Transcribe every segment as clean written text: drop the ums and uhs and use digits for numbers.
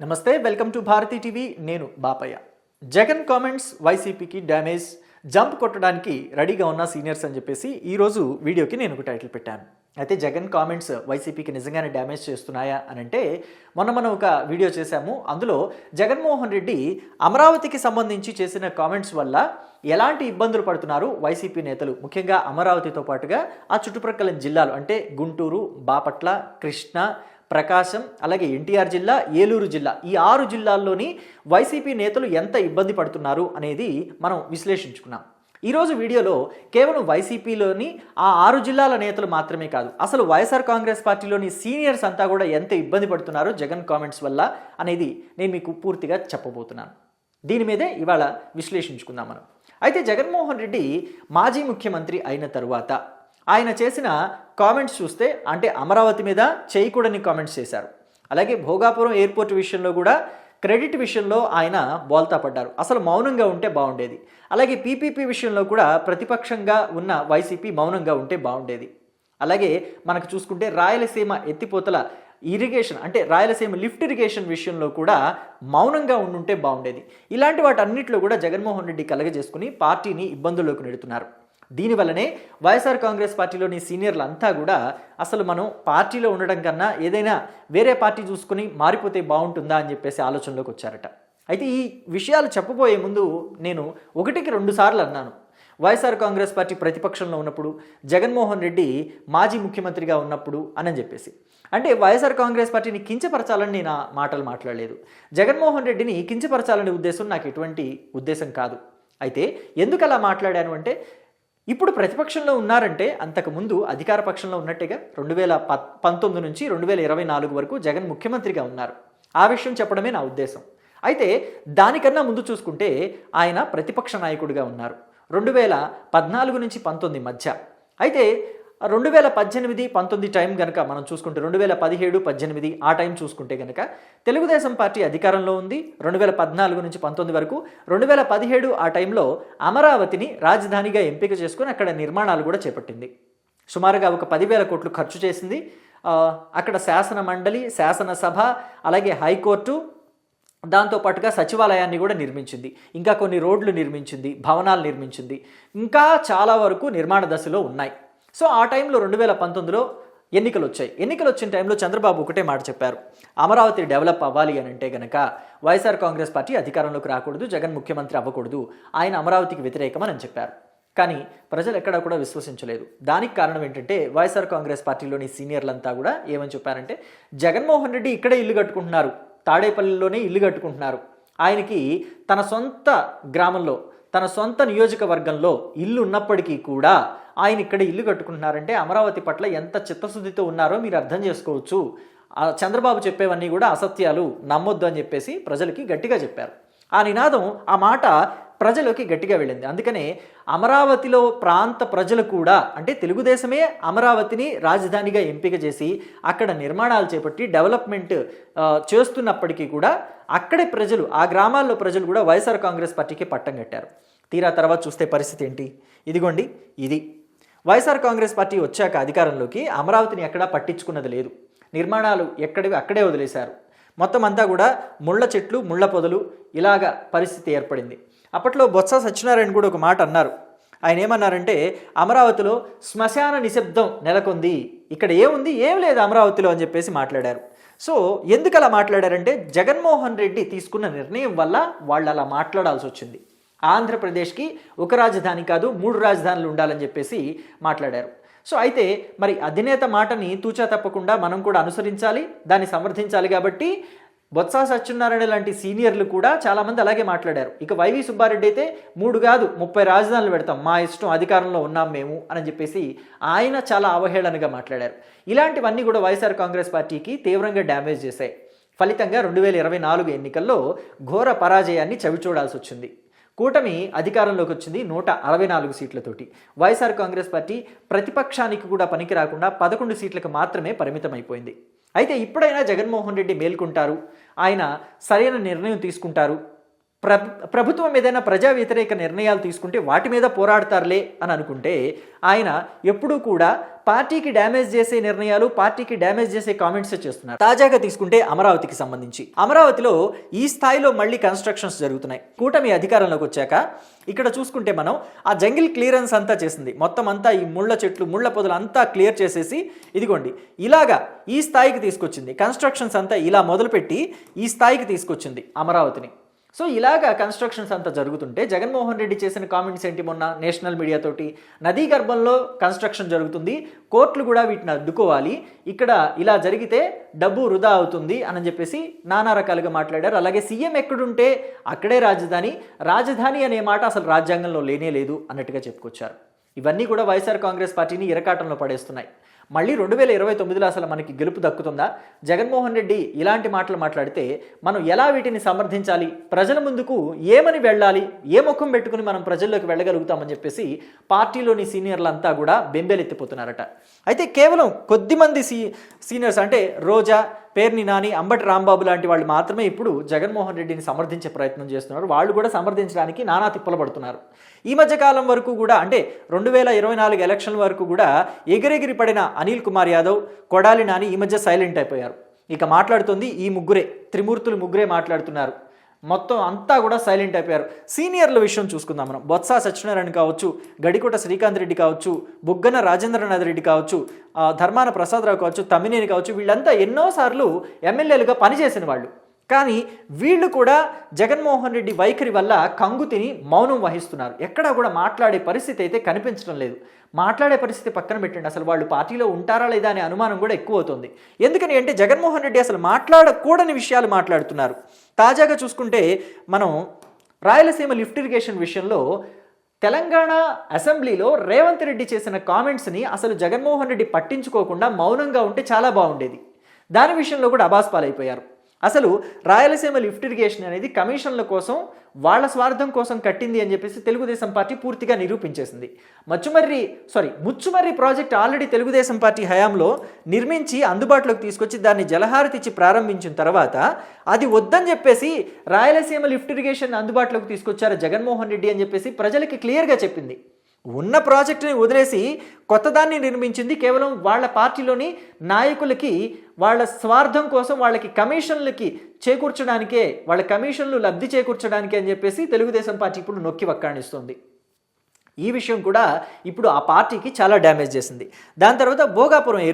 నమస్తే, welcome to Bharati TV. నేను Bapayya. Jagan comments వైసీపీకి డ్యామేజ్, జంప్ కొట్టడానికి రెడీగా ఉన్న సీనియర్స్ అని చెప్పేసి ఈరోజు వీడియోకి నేను ఒక టైటిల్ పెట్టాను. అయితే జగన్ కామెంట్స్ వైసీపీకి నిజంగానే డ్యామేజ్ చేస్తున్నాయా అని అంటే మనం ఒక వీడియో చేశాము. అందులో జగన్మోహన్ రెడ్డి అమరావతికి సంబంధించి చేసిన కామెంట్స్ వల్ల ఎలాంటి ఇబ్బందులు పడుతున్నారు వైసీపీ నేతలు, ముఖ్యంగా అమరావతితో పాటుగా ఆ చుట్టుప్రక్కల జిల్లాలు అంటే గుంటూరు, బాపట్ల, కృష్ణా, ప్రకాశం, అలాగే ఎన్టీఆర్ జిల్లా, ఏలూరు జిల్లా, ఈ 6 జిల్లాల్లోని వైసీపీ నేతలు ఎంత ఇబ్బంది పడుతున్నారు అనేది మనం విశ్లేషించుకున్నాం. ఈరోజు వీడియోలో కేవలం వైసీపీలోని ఆ 6 జిల్లాల నేతలు మాత్రమే కాదు, అసలు వైఎస్ఆర్ కాంగ్రెస్ పార్టీలోని సీనియర్స్ అంతా కూడా ఎంత ఇబ్బంది పడుతున్నారు జగన్ కామెంట్స్ వల్ల అనేది నేను మీకు పూర్తిగా చెప్పబోతున్నాను. దీని మీదే ఇవాళ విశ్లేషించుకుందాం మనం. అయితే జగన్మోహన్ రెడ్డి మాజీ ముఖ్యమంత్రి అయిన తరువాత ఆయన చేసిన కామెంట్స్ చూస్తే అంటే అమరావతి మీద చేయకూడని కామెంట్స్ చేశారు. అలాగే భోగాపురం ఎయిర్పోర్ట్ విషయంలో కూడా క్రెడిట్ విషయంలో ఆయన బోల్తా పడ్డారు. అసలు మౌనంగా ఉంటే బాగుండేది. అలాగే పీపీపీ విషయంలో కూడా ప్రతిపక్షంగా ఉన్న వైసీపీ మౌనంగా ఉంటే బాగుండేది. అలాగే మనకు చూసుకుంటే రాయలసీమ ఎత్తిపోతల ఇరిగేషన్ అంటే రాయలసీమ లిఫ్ట్ ఇరిగేషన్ విషయంలో కూడా మౌనంగా ఉండుంటే బాగుండేది. ఇలాంటి వాటన్నిటిలో కూడా జగన్మోహన్ రెడ్డి కలగజేసుకుని పార్టీని ఇబ్బందుల్లోకి నెడుతున్నారు. దీనివల్లనే వైఎస్ఆర్ కాంగ్రెస్ పార్టీలోని సీనియర్లు అంతా కూడా అసలు మనం పార్టీలో ఉండడం కన్నా ఏదైనా వేరే పార్టీ చూసుకుని మారిపోతే బాగుంటుందా అని చెప్పేసి ఆలోచనలోకి వచ్చారట. అయితే ఈ విషయాలు చెప్పబోయే ముందు నేను 1-2 సార్లు అన్నాను, వైఎస్ఆర్ కాంగ్రెస్ పార్టీ ప్రతిపక్షంలో ఉన్నప్పుడు, జగన్మోహన్ రెడ్డి మాజీ ముఖ్యమంత్రిగా ఉన్నప్పుడు అని చెప్పేసి. అంటే వైఎస్ఆర్ కాంగ్రెస్ పార్టీని కించపరచాలని నేను ఆ మాటలు మాట్లాడలేదు. జగన్మోహన్ రెడ్డిని కించపరచాలనే ఉద్దేశం నాకు ఎటువంటి ఉద్దేశం కాదు. అయితే ఎందుకు అలా మాట్లాడాను అంటే, ఇప్పుడు ప్రతిపక్షంలో ఉన్నారంటే అంతకుముందు అధికార పక్షంలో ఉన్నట్టుగా 2019 నుంచి 2024 వరకు జగన్ ముఖ్యమంత్రిగా ఉన్నారు. ఆ విషయం చెప్పడమే నా ఉద్దేశం. అయితే దానికన్నా ముందు చూసుకుంటే ఆయన ప్రతిపక్ష నాయకుడిగా ఉన్నారు 2014 నుంచి 19 మధ్య. అయితే 2018-19 టైం కనుక మనం చూసుకుంటే 2017-18 ఆ టైం చూసుకుంటే కనుక తెలుగుదేశం పార్టీ అధికారంలో ఉంది 2014 నుంచి 19 వరకు. 2017 ఆ టైంలో అమరావతిని రాజధానిగా ఎంపిక చేసుకుని అక్కడ నిర్మాణాలు కూడా చేపట్టింది. సుమారుగా ఒక 10,000 కోట్లు ఖర్చు చేసింది. అక్కడ శాసన మండలి, శాసనసభ, అలాగే హైకోర్టు, దాంతోపాటుగా సచివాలయాన్ని కూడా నిర్మించింది. ఇంకా కొన్ని రోడ్లు నిర్మించింది, భవనాలు నిర్మించింది, ఇంకా చాలా వరకు నిర్మాణ దశలో ఉన్నాయి. సో ఆ టైంలో 2019లో ఎన్నికలు వచ్చాయి. ఎన్నికలు వచ్చిన టైంలో చంద్రబాబు ఒకటే మాట చెప్పారు, అమరావతి డెవలప్ అవ్వాలి అని అంటే గనక వైఎస్ఆర్ కాంగ్రెస్ పార్టీ అధికారంలోకి రాకూడదు, జగన్ ముఖ్యమంత్రి అవ్వకూడదు, ఆయన అమరావతికి వ్యతిరేకమని చెప్పారు. కానీ ప్రజలు ఎక్కడా కూడా విశ్వసించలేదు. దానికి కారణం ఏంటంటే వైఎస్ఆర్ కాంగ్రెస్ పార్టీలోని సీనియర్లంతా కూడా ఏమని చెప్పారంటే, జగన్మోహన్ రెడ్డి ఇక్కడే ఇల్లు కట్టుకుంటున్నారు, తాడేపల్లిలోనే ఇల్లు కట్టుకుంటున్నారు, ఆయనకి తన సొంత గ్రామంలో తన సొంత నియోజకవర్గంలో ఇల్లు ఉన్నప్పటికీ కూడా ఆయన ఇక్కడ ఇల్లు కట్టుకుంటున్నారంటే అమరావతి పట్ల ఎంత చిత్తశుద్ధితో ఉన్నారో మీరు అర్థం చేసుకోవచ్చు. చంద్రబాబు చెప్పేవన్నీ కూడా అసత్యాలు, నమ్మొద్దు అని చెప్పేసి ప్రజలకి గట్టిగా చెప్పారు. ఆ నినాదం, ఆ మాట ప్రజలకి గట్టిగా వెళ్ళింది. అందుకనే అమరావతిలో ప్రాంత ప్రజలు కూడా అంటే తెలుగుదేశమే అమరావతిని రాజధానిగా ఎంపిక చేసి అక్కడ నిర్మాణాలు చేపట్టి డెవలప్మెంట్ చేస్తున్నప్పటికీ కూడా అక్కడే ప్రజలు, ఆ గ్రామాల్లో ప్రజలు కూడా వైఎస్ఆర్ కాంగ్రెస్ పార్టీకి పట్టం కట్టారు. తీరా తర్వాత చూస్తే పరిస్థితి ఏంటి? ఇదిగోండి, ఇది వైఎస్ఆర్ కాంగ్రెస్ పార్టీ వచ్చాక అధికారంలోకి అమరావతిని ఎక్కడా పట్టించుకున్నది లేదు. నిర్మాణాలు ఎక్కడివి అక్కడే వదిలేశారు. మొత్తం అంతా కూడా ముళ్ళ చెట్లు, ముళ్ళ పొదలు, ఇలాగ పరిస్థితి ఏర్పడింది. అప్పట్లో బొత్స సత్యనారాయణ కూడా ఒక మాట అన్నారు. ఆయన ఏమన్నారంటే, అమరావతిలో శ్మశాన నిశ్శబ్దం నెలకొంది, ఇక్కడ ఏముంది, ఏం లేదు అమరావతిలో అని చెప్పేసి మాట్లాడారు. సో ఎందుకు అలా మాట్లాడారంటే జగన్మోహన్ రెడ్డి తీసుకున్న నిర్ణయం వల్ల వాళ్ళు అలా మాట్లాడాల్సి వచ్చింది. ఆంధ్రప్రదేశ్కి ఒక రాజధాని కాదు 3 రాజధానులు ఉండాలని చెప్పేసి మాట్లాడారు. సో అయితే మరి అధినేత మాటని తూచా తప్పకుండా మనం కూడా అనుసరించాలి, దాన్ని సమర్థించాలి. కాబట్టి బొత్స సత్యనారాయణ లాంటి సీనియర్లు కూడా చాలామంది అలాగే మాట్లాడారు. ఇక వైవి సుబ్బారెడ్డి అయితే 3 కాదు 30 రాజధానులు పెడతాం, మా ఇష్టం, అధికారంలో ఉన్నాం మేము అని చెప్పేసి ఆయన చాలా అవహేళనగా మాట్లాడారు. ఇలాంటివన్నీ కూడా వైఎస్ఆర్ కాంగ్రెస్ పార్టీకి తీవ్రంగా డ్యామేజ్ చేశాయి. ఫలితంగా 2024 ఎన్నికల్లో ఘోర పరాజయాన్ని చవిచూడాల్సి వచ్చింది. కూటమి అధికారంలోకి వచ్చింది 164 సీట్లతోటి. వైఎస్ఆర్ కాంగ్రెస్ పార్టీ ప్రతిపక్షానికి కూడా పనికి రాకుండా 11 సీట్లకు మాత్రమే పరిమితమైపోయింది. అయితే ఇప్పుడైనా జగన్మోహన్ రెడ్డి మేల్కొంటారు, ఆయన సరైన నిర్ణయం తీసుకుంటారు, ప్రభుత్వం ఏదైనా ప్రజా వ్యతిరేక నిర్ణయాలు తీసుకుంటే వాటి మీద పోరాడతారులే అని అనుకుంటే ఆయన ఎప్పుడూ కూడా పార్టీకి డ్యామేజ్ చేసే నిర్ణయాలు, పార్టీకి డ్యామేజ్ చేసే కామెంట్స్ చేస్తున్నారు. తాజాగా తీసుకుంటే అమరావతికి సంబంధించి అమరావతిలో ఈ స్థాయిలో మళ్ళీ కన్స్ట్రక్షన్స్ జరుగుతున్నాయి. కూటమి అధికారంలోకి వచ్చాక ఇక్కడ చూసుకుంటే మనం ఆ జంగిల్ క్లియరెన్స్ అంతా చేసింది. మొత్తం అంతా ఈ ముళ్ళ చెట్లు, ముళ్ళ పొదలు అంతా క్లియర్ చేసేసి ఇదిగోండి ఇలాగా ఈ స్థాయికి తీసుకొచ్చింది. కన్స్ట్రక్షన్స్ అంతా ఇలా మొదలుపెట్టి ఈ స్థాయికి తీసుకొచ్చింది అమరావతిని. సో ఇలాగా కన్స్ట్రక్షన్స్ అంతా జరుగుతుంటే జగన్మోహన్ రెడ్డి చేసిన కామెంట్స్ ఏంటి? మొన్న నేషనల్ మీడియా తోటి నదీ గర్భంలో కన్స్ట్రక్షన్ జరుగుతుంది, కోర్టులు కూడా వీటిని అడ్డుకోవాలి, ఇక్కడ ఇలా జరిగితే డబ్బు వృధా అవుతుంది అని చెప్పేసి నానా రకాలుగా మాట్లాడారు. అలాగే సీఎం ఎక్కడుంటే అక్కడే రాజధాని, రాజధాని అనే మాట అసలు రాజ్యాంగంలో లేనే లేదు అన్నట్టుగా చెప్పుకొచ్చారు. ఇవన్నీ కూడా వైఎస్ఆర్ కాంగ్రెస్ పార్టీని ఇరకాటంలో పడేస్తున్నాయి. మళ్ళీ 2029లో అసలు మనకి గెలుపు దక్కుతుందా? జగన్మోహన్ రెడ్డి ఇలాంటి మాటలు మాట్లాడితే మనం ఎలా వీటిని సమర్థించాలి? ప్రజల ముందుకు ఏమని వెళ్ళాలి? ఏ ముఖం పెట్టుకుని మనం ప్రజల్లోకి వెళ్ళగలుగుతామని చెప్పేసి పార్టీలోని సీనియర్లంతా కూడా బెంబేలెత్తిపోతున్నారట. అయితే కేవలం కొద్దిమంది సీనియర్స్ అంటే రోజా, పేర్ని నాని, అంబటి రాంబాబు లాంటి వాళ్ళు మాత్రమే ఇప్పుడు జగన్మోహన్ రెడ్డిని సమర్థించే ప్రయత్నం చేస్తున్నారు. వాళ్ళు కూడా సమర్థించడానికి నానా తిప్పలు పడుతున్నారు. ఈ మధ్యకాలం వరకు కూడా అంటే 2024 ఎలక్షన్ వరకు కూడా ఎగిరెగిరి పడిన అనిల్ కుమార్ యాదవ్, కొడాలి నాని ఈ మధ్య సైలెంట్ అయిపోయారు. ఇక మాట్లాడుతుంది ఈ ముగ్గురే, త్రిమూర్తులు ముగ్గురే మాట్లాడుతున్నారు. మొత్తం అంతా కూడా సైలెంట్ అయిపోయారు. సీనియర్ల విషయం చూసుకుందాం మనం. బొత్స సత్యనారాయణ కావచ్చు, గడికోట శ్రీకాంత్ రెడ్డి కావచ్చు, బుగ్గన రాజేంద్రనాథ్ రెడ్డి కావచ్చు, ధర్మాన ప్రసాదరావు కావచ్చు, తమ్మినేని కావచ్చు, వీళ్ళంతా ఎన్నోసార్లు ఎమ్మెల్యేలుగా పనిచేసిన వాళ్ళు. కానీ వీళ్ళు కూడా జగన్మోహన్ రెడ్డి వైఖరి వల్ల కంగు తిని మౌనం వహిస్తున్నారు. ఎక్కడా కూడా మాట్లాడే పరిస్థితి అయితే కనిపించడం లేదు. మాట్లాడే పరిస్థితి పక్కన పెట్టండి, అసలు వాళ్ళు పార్టీలో ఉంటారా లేదా అనే అనుమానం కూడా ఎక్కువ అవుతుంది. ఎందుకని అంటే జగన్మోహన్ రెడ్డి అసలు మాట్లాడకూడని విషయాలు మాట్లాడుతున్నారు. తాజాగా చూసుకుంటే మనం రాయలసీమ లిఫ్ట్ ఇరిగేషన్ విషయంలో తెలంగాణ అసెంబ్లీలో రేవంత్ రెడ్డి చేసిన కామెంట్స్ని అసలు జగన్మోహన్ రెడ్డి పట్టించుకోకుండా మౌనంగా ఉంటే చాలా బాగుండేది. దాని విషయంలో కూడా అబాస్పాలైపోయారు. అసలు రాయలసీమ లిఫ్ట్ ఇరిగేషన్ అనేది కమిషన్ల కోసం, వాళ్ళ స్వార్థం కోసం కట్టింది అని చెప్పేసి తెలుగుదేశం పార్టీ పూర్తిగా నిరూపించేసింది. Muchumarri project already Telugu Desam party హయాంలో నిర్మించి అందుబాటులోకి తీసుకొచ్చి దాన్ని జలహారతిచ్చి ప్రారంభించిన తర్వాత అది వద్దని చెప్పేసి రాయలసీమ లిఫ్ట్ ఇరిగేషన్ అందుబాటులోకి తీసుకొచ్చారు జగన్మోహన్ రెడ్డి అని చెప్పేసి ప్రజలకి క్లియర్గా చెప్పింది. ఉన్న ప్రాజెక్టుని వదిలేసి కొత్తదాన్ని నిర్మించింది కేవలం వాళ్ళ పార్టీలోని నాయకులకి వాళ్ళ స్వార్థం కోసం, వాళ్ళకి కమిషన్లకి చేకూర్చడానికే, వాళ్ళ కమిషన్లు లబ్ధి చేకూర్చడానికే అని చెప్పేసి తెలుగుదేశం పార్టీ ఇప్పుడు నొక్కి వక్కాణిస్తుంది. ఈ విషయం కూడా ఇప్పుడు ఆ పార్టీకి చాలా డ్యామేజ్ చేసింది. దాని తర్వాత భోగాపురం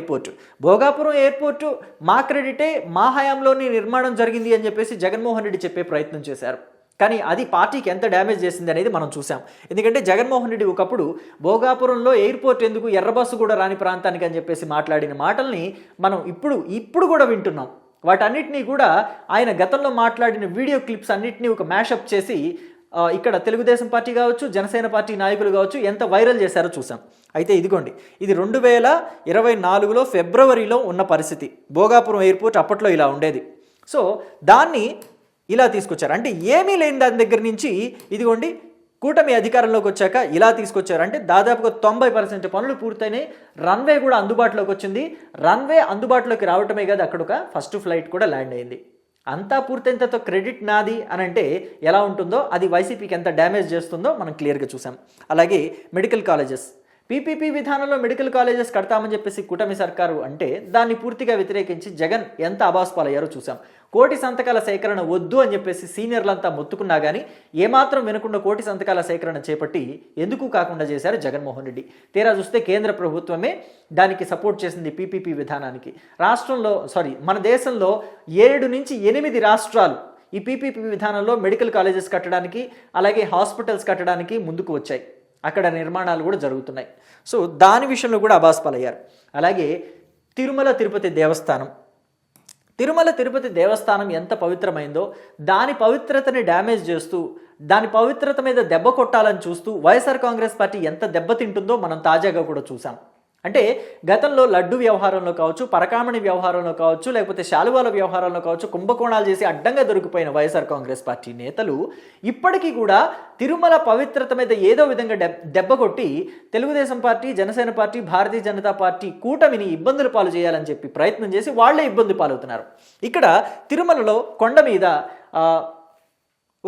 ఎయిర్పోర్టు మా క్రెడిటే, మా హయాంలోని నిర్మాణం జరిగింది అని చెప్పేసి జగన్మోహన్ రెడ్డి చెప్పే ప్రయత్నం చేశారు. కానీ అది పార్టీకి ఎంత డ్యామేజ్ చేసింది అనేది మనం చూసాం. ఎందుకంటే జగన్మోహన్ రెడ్డి ఒకప్పుడు భోగాపురంలో ఎయిర్పోర్ట్ ఎందుకు, ఎర్రబస్సు కూడా రాని ప్రాంతానికి అని చెప్పేసి మాట్లాడిన మాటల్ని మనం ఇప్పుడు కూడా వింటున్నాం. వాటన్నిటినీ కూడా ఆయన గతంలో మాట్లాడిన వీడియో క్లిప్స్ అన్నిటినీ ఒక మ్యాషప్ చేసి ఇక్కడ తెలుగుదేశం పార్టీ కావచ్చు, జనసేన పార్టీ నాయకులు కావచ్చు ఎంత వైరల్ చేశారో చూసాం. అయితే ఇదిగోండి, ఇది 2024లో ఫిబ్రవరిలో ఉన్న పరిస్థితి. భోగాపురం ఎయిర్పోర్ట్ అప్పట్లో ఇలా ఉండేది. సో దాన్ని ఇలా తీసుకొచ్చారు. అంటే ఏమీ లేని దాని దగ్గర నుంచి ఇదిగోండి కూటమి అధికారంలోకి వచ్చాక ఇలా తీసుకొచ్చారు. అంటే దాదాపుగా 90% పనులు పూర్తయినాయి. రన్వే కూడా అందుబాటులోకి వచ్చింది. రన్వే అందుబాటులోకి రావటమే కాదు, అక్కడ ఒక ఫస్ట్ ఫ్లైట్ కూడా ల్యాండ్ అయింది. అంతా పూర్తయిన తర్వాత క్రెడిట్ నాది అని అంటే ఎలా ఉంటుందో, అది వైసీపీకి ఎంత డ్యామేజ్ చేస్తుందో మనం క్లియర్గా చూసాం. అలాగే మెడికల్ కాలేజెస్, పీపీపీ విధానంలో మెడికల్ కాలేజెస్ కడతామని చెప్పేసి కూటమి సర్కారు అంటే దాన్ని పూర్తిగా వ్యతిరేకించి జగన్ ఎంత అబాస్పాలయ్యారో చూసాం. 1,00,000 సంతకాల సేకరణ వద్దు అని చెప్పేసి సీనియర్లంతా మొత్తుకున్నా కానీ ఏమాత్రం వినకుండా 1,00,000 సంతకాల సేకరణ చేపట్టి ఎందుకు కాకుండా చేశారు జగన్మోహన్ రెడ్డి. తీరా చూస్తే కేంద్ర ప్రభుత్వమే దానికి సపోర్ట్ చేసింది పీపీపీ విధానానికి. మన దేశంలో 7 నుంచి 8 రాష్ట్రాలు ఈ పీపీపీ విధానంలో మెడికల్ కాలేజెస్ కట్టడానికి, అలాగే హాస్పిటల్స్ కట్టడానికి ముందుకు వచ్చాయి. అక్కడ నిర్మాణాలు కూడా జరుగుతున్నాయి. సో దాని విషయంలో కూడా అబాస్పాలయ్యారు. అలాగే తిరుమల తిరుపతి దేవస్థానం ఎంత పవిత్రమైందో దాని పవిత్రతని డ్యామేజ్ చేస్తూ, దాని పవిత్రత మీద దెబ్బ కొట్టాలని చూస్తూ వైఎస్ఆర్ కాంగ్రెస్ పార్టీ ఎంత దెబ్బతింటుందో మనం తాజాగా కూడా చూసాం. అంటే గతంలో లడ్డు వ్యవహారంలో కావచ్చు, పరకామణి వ్యవహారంలో కావచ్చు, లేకపోతే శాలువాల వ్యవహారంలో కావచ్చు, కుంభకోణాలు చేసి అడ్డంగా దొరికిపోయిన వైఎస్ఆర్ కాంగ్రెస్ పార్టీ నేతలు ఇప్పటికీ కూడా తిరుమల పవిత్రత మీద ఏదో విధంగా దెబ్బ కొట్టి Telugu Desam party, Janasena party, Bharatiya Janata party కూటమిని ఇబ్బందుల పాలు చేయాలని చెప్పి ప్రయత్నం చేసి వాళ్లే ఇబ్బంది పాలవుతున్నారు. ఇక్కడ తిరుమలలో కొండ మీద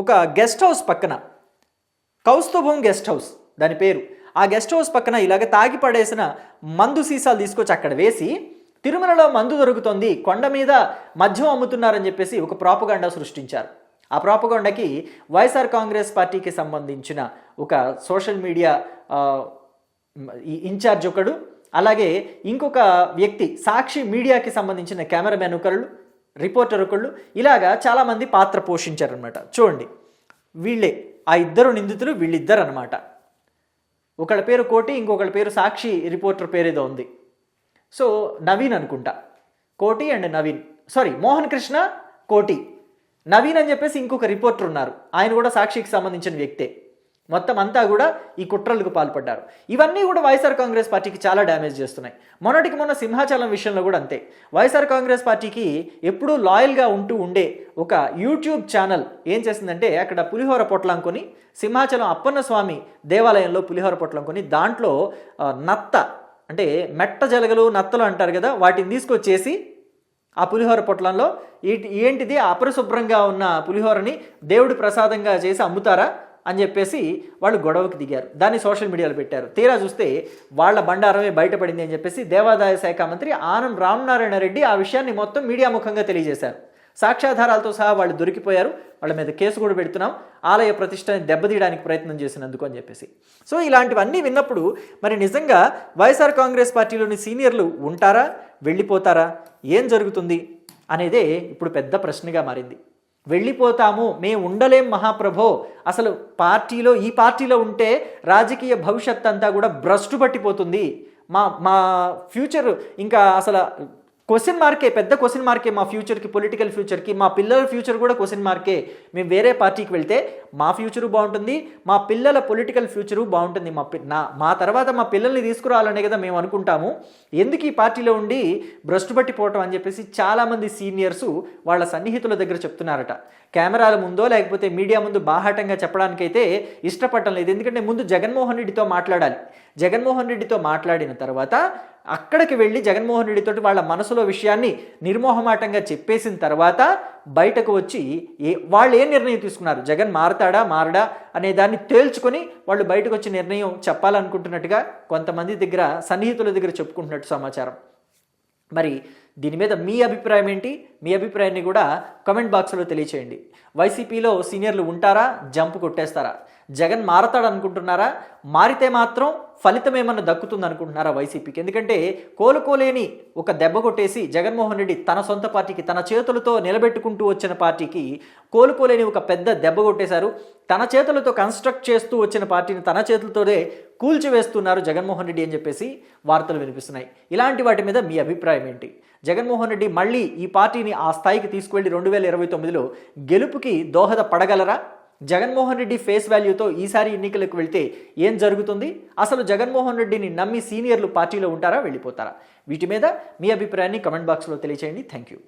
ఒక గెస్ట్ హౌస్ పక్కన, కౌస్తుభం గెస్ట్ హౌస్ దాని పేరు, ఆ గెస్ట్ హౌస్ పక్కన ఇలాగ తాగి పడేసిన మందు సీసాలు తీసుకొచ్చి అక్కడ వేసి తిరుమలలో మందు దొరుకుతుంది, కొండ మీద మద్యం అమ్ముతున్నారని చెప్పేసి ఒక ప్రాపగాండా సృష్టించారు. ఆ ప్రాపగాండాకి వైఎస్ఆర్ కాంగ్రెస్ పార్టీకి సంబంధించిన ఒక సోషల్ మీడియా ఇన్ఛార్జ్ ఒకడు, అలాగే ఇంకొక వ్యక్తి సాక్షి మీడియాకి సంబంధించిన కెమెరామెన్ ఒకళ్ళు, రిపోర్టర్ ఒకళ్ళు, ఇలాగా చాలామంది పాత్ర పోషించారనమాట. చూడండి, వీళ్ళే ఆ ఇద్దరు నిందితులు, వీళ్ళిద్దరు అనమాట. ఒకళ్ళ పేరు కోటి, ఇంకొకళ్ళ పేరు సాక్షి రిపోర్టర్ పేరు ఏదో ఉంది. సో నవీన్ అనుకుంటా, కోటి అండ్ నవీన్, సారీ మోహన్ కృష్ణ కోటి, నవీన్ అని చెప్పేసి ఇంకొక రిపోర్టర్ ఉన్నారు, ఆయన కూడా సాక్షికి సంబంధించిన వ్యక్తే. మొత్తం అంతా కూడా ఈ కుట్రలకు పాల్పడ్డారు. ఇవన్నీ కూడా వైఎస్ఆర్ కాంగ్రెస్ పార్టీకి చాలా డ్యామేజ్ చేస్తున్నాయి. మొన్నటికి మొన్న సింహాచలం విషయంలో కూడా అంతే. వైఎస్ఆర్ కాంగ్రెస్ పార్టీకి ఎప్పుడూ లాయల్గా ఉండే ఒక యూట్యూబ్ ఛానల్ ఏం చేసిందంటే, అక్కడ పులిహోర పొట్లం కొని, సింహాచలం అప్పన్న స్వామి దేవాలయంలో పులిహోర పొట్లం కొని దాంట్లో నత్త అంటే మెట్ట జలగలు నత్తలు అంటారు కదా, వాటిని తీసుకొచ్చేసి ఆ పులిహోర పొట్లంలో ఏంటిది అపరిశుభ్రంగా ఉన్న పులిహోరని దేవుడి ప్రసాదంగా చేసి అమ్ముతారా అని చెప్పేసి వాళ్ళు గొడవకి దిగారు. దాన్ని సోషల్ మీడియాలో పెట్టారు. తీరా చూస్తే వాళ్ళ బండారమే బయటపడింది అని చెప్పేసి దేవాదాయ శాఖ మంత్రి ఆనం రామనారాయణ రెడ్డి ఆ విషయాన్ని మొత్తం మీడియా ముఖంగా తెలియజేశారు. సాక్ష్యాధారాలతో సహా వాళ్ళు దొరికిపోయారు, వాళ్ళ మీద కేసు కూడా పెడుతున్నాం, ఆలయ ప్రతిష్టని దెబ్బతీయడానికి ప్రయత్నం చేసినందుకు అని చెప్పేసి. సో ఇలాంటివన్నీ విన్నప్పుడు మరి నిజంగా వైఎస్ఆర్ కాంగ్రెస్ పార్టీలోని సీనియర్లు ఉంటారా, వెళ్ళిపోతారా, ఏం జరుగుతుంది అనేదే ఇప్పుడు పెద్ద ప్రశ్నగా మారింది. వెళ్ళిపోతాము, మేము ఉండలేం మహాప్రభో, అసలు ఈ పార్టీలో ఉంటే రాజకీయ భవిష్యత్ అంతా కూడా భ్రష్టు పట్టిపోతుంది, మా ఫ్యూచర్ ఇంకా అసలు క్వశ్చన్ మార్కే, పెద్ద క్వశ్చన్ మార్కే మా ఫ్యూచర్కి, పొలిటికల్ ఫ్యూచర్కి, మా పిల్లల ఫ్యూచర్ కూడా క్వశ్చన్ మార్కే. మేము వేరే పార్టీకి వెళ్తే మా ఫ్యూచరు బాగుంటుంది, మా పిల్లల పొలిటికల్ ఫ్యూచరు బాగుంటుంది, మా తర్వాత మా పిల్లల్ని తీసుకురావాలనే కదా మేము అనుకుంటాము, ఎందుకు ఈ పార్టీలో ఉండి భ్రష్టు పట్టిపోవటం అని చెప్పేసి చాలామంది సీనియర్సు వాళ్ళ సన్నిహితుల దగ్గర చెప్తున్నారట. కెమెరాల ముందో లేకపోతే మీడియా ముందు బాహాటంగా చెప్పడానికైతే ఇష్టపడటం లేదు. ఎందుకంటే ముందు జగన్మోహన్ రెడ్డితో మాట్లాడాలి. జగన్మోహన్ రెడ్డితో మాట్లాడిన తర్వాత అక్కడికి వెళ్ళి జగన్మోహన్ రెడ్డితో వాళ్ళ మనసులో విషయాన్ని నిర్మోహమాటంగా చెప్పేసిన తర్వాత బయటకు వచ్చి వాళ్ళు ఏ నిర్ణయం తీసుకున్నారు, జగన్ మారడా అనే దాన్ని తేల్చుకొని వాళ్ళు బయటకు వచ్చి నిర్ణయం చెప్పాలనుకుంటున్నట్టుగా కొంతమంది దగ్గర, సన్నిహితుల దగ్గర చెప్పుకుంటున్నట్టు సమాచారం. మరి దీని మీద మీ అభిప్రాయం ఏంటి? మీ అభిప్రాయాన్ని కూడా కామెంట్ బాక్స్లో తెలియచేయండి. వైసీపీలో సీనియర్లు ఉంటారా, జంప్ కొట్టేస్తారా? జగన్ మారతాడు అనుకుంటున్నారా? మారితే మాత్రం ఫలితం ఏమన్నా దక్కుతుంది అనుకుంటున్నారా వైసీపీకి? ఎందుకంటే కోలుకోలేని ఒక దెబ్బ కొట్టేసి జగన్మోహన్ రెడ్డి తన సొంత పార్టీకి, తన చేతులతో నిలబెట్టుకుంటూ వచ్చిన పార్టీకి కోలుకోలేని ఒక పెద్ద దెబ్బ కొట్టేశారు. తన చేతులతో కన్స్ట్రక్ట్ చేస్తూ వచ్చిన పార్టీని తన చేతులతోనే కూల్చివేస్తున్నారు జగన్మోహన్ రెడ్డి అని చెప్పేసి వార్తలు వినిపిస్తున్నాయి. ఇలాంటి వాటి మీద మీ అభిప్రాయం ఏంటి? జగన్మోహన్ రెడ్డి మళ్ళీ ఈ పార్టీని ఆ స్థాయికి తీసుకువెళ్ళి 2029లో గెలుపుకి దోహద పడగలరా? జగన్మోహన్ రెడ్డి ఫేస్ వాల్యూతో ఈసారి ఎన్నికలకు వెళ్తే ఏం జరుగుతుంది? అసలు జగన్మోహన్ రెడ్డిని నమ్మి సీనియర్లు పార్టీలో ఉంటారా, వెళ్ళిపోతారా? వీటి మీద మీ అభిప్రాయాన్ని కామెంట్ బాక్స్లో తెలియచేయండి. Thank you.